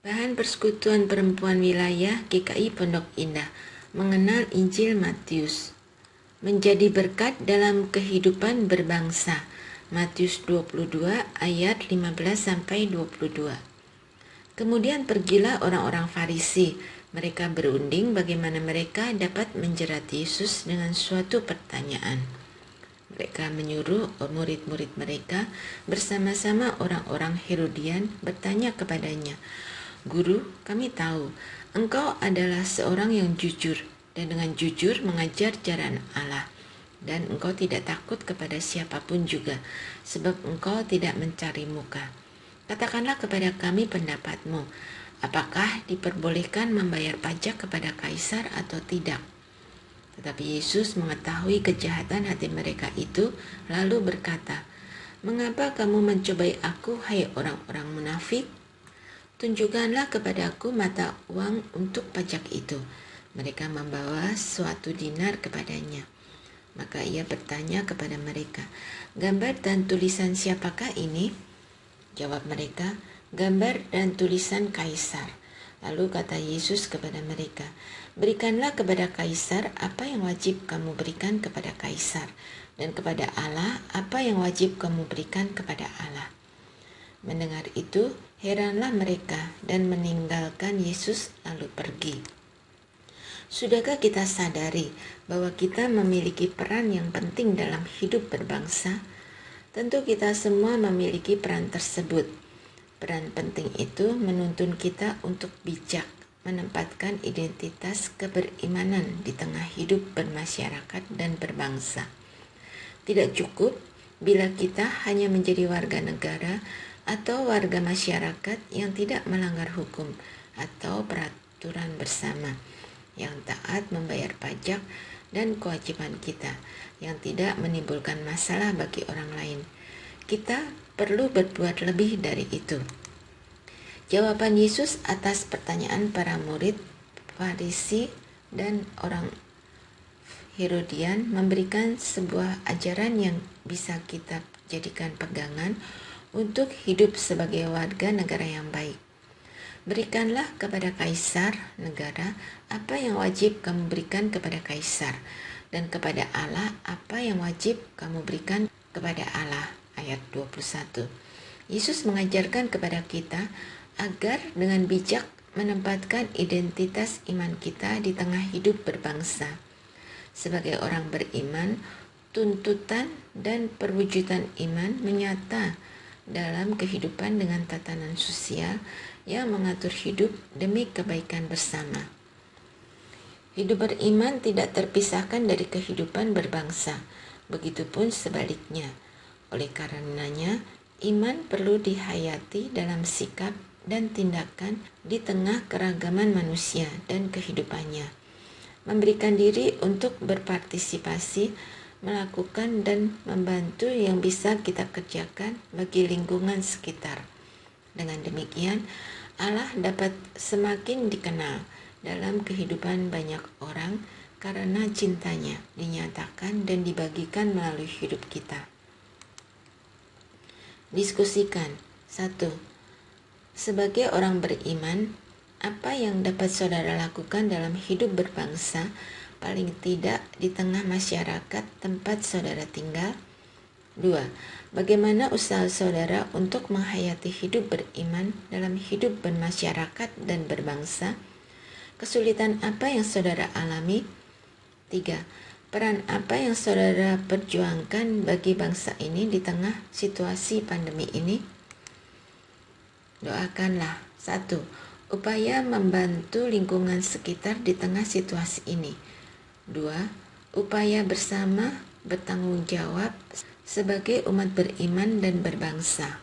Bahan Persekutuan Perempuan Wilayah GKI Pondok Indah mengenal Injil Matius. Menjadi berkat dalam kehidupan berbangsa. Matius 22 ayat 15-22. Kemudian pergilah orang-orang Farisi. Mereka berunding bagaimana mereka dapat menjerat Yesus dengan suatu pertanyaan. Mereka menyuruh murid-murid mereka bersama-sama orang-orang Herodian bertanya kepadanya, "Guru, kami tahu engkau adalah seorang yang jujur dan dengan jujur mengajar jalan Allah, dan engkau tidak takut kepada siapapun juga, sebab engkau tidak mencari muka. Katakanlah kepada kami pendapatmu, apakah diperbolehkan membayar pajak kepada kaisar atau tidak?" Tetapi Yesus mengetahui kejahatan hati mereka itu, lalu berkata, "Mengapa kamu mencobai aku, hai orang-orang munafik? Tunjukkanlah kepadaku mata uang untuk pajak itu." Mereka membawa suatu dinar kepadanya. Maka ia bertanya kepada mereka, "Gambar dan tulisan siapakah ini?" Jawab mereka, "Gambar dan tulisan kaisar." Lalu kata Yesus kepada mereka, "Berikanlah kepada kaisar apa yang wajib kamu berikan kepada kaisar, dan kepada Allah apa yang wajib kamu berikan kepada Allah." Mendengar itu, heranlah mereka dan meninggalkan Yesus lalu pergi. Sudahkah kita sadari bahwa kita memiliki peran yang penting dalam hidup berbangsa? Tentu kita semua memiliki peran tersebut. Peran penting itu menuntun kita untuk bijak menempatkan identitas keberimanan di tengah hidup bermasyarakat dan berbangsa. Tidak cukup bila kita hanya menjadi warga negara atau warga masyarakat yang tidak melanggar hukum atau peraturan bersama, yang taat membayar pajak dan kewajiban kita, yang tidak menimbulkan masalah bagi orang lain. Kita perlu berbuat lebih dari itu. Jawaban Yesus atas pertanyaan para murid, Farisi, dan orang Herodian memberikan sebuah ajaran yang bisa kita jadikan pegangan untuk hidup sebagai warga negara yang baik. Berikanlah kepada kaisar negara apa yang wajib kamu berikan kepada kaisar, dan kepada Allah apa yang wajib kamu berikan kepada Allah. Ayat 21. Yesus mengajarkan kepada kita agar dengan bijak menempatkan identitas iman kita di tengah hidup berbangsa. Sebagai orang beriman, tuntutan dan perwujudan iman menyata dalam kehidupan dengan tatanan sosial yang mengatur hidup demi kebaikan bersama. Hidup beriman tidak terpisahkan dari kehidupan berbangsa, begitupun sebaliknya. Oleh karenanya, iman perlu dihayati dalam sikap dan tindakan di tengah keragaman manusia dan kehidupannya. Memberikan diri untuk berpartisipasi, melakukan dan membantu yang bisa kita kerjakan bagi lingkungan sekitar. Dengan demikian, Allah dapat semakin dikenal dalam kehidupan banyak orang karena cintanya dinyatakan dan dibagikan melalui hidup kita. Diskusikan. 1. Sebagai orang beriman, apa yang dapat saudara lakukan dalam hidup berbangsa, paling tidak di tengah masyarakat tempat saudara tinggal? 2. Bagaimana usaha saudara untuk menghayati hidup beriman dalam hidup bermasyarakat dan berbangsa? Kesulitan apa yang saudara alami? 3. Peran apa yang saudara perjuangkan bagi bangsa ini di tengah situasi pandemi ini? Doakanlah. 1. Upaya membantu lingkungan sekitar di tengah situasi ini. 2. Upaya bersama bertanggung jawab sebagai umat beriman dan berbangsa.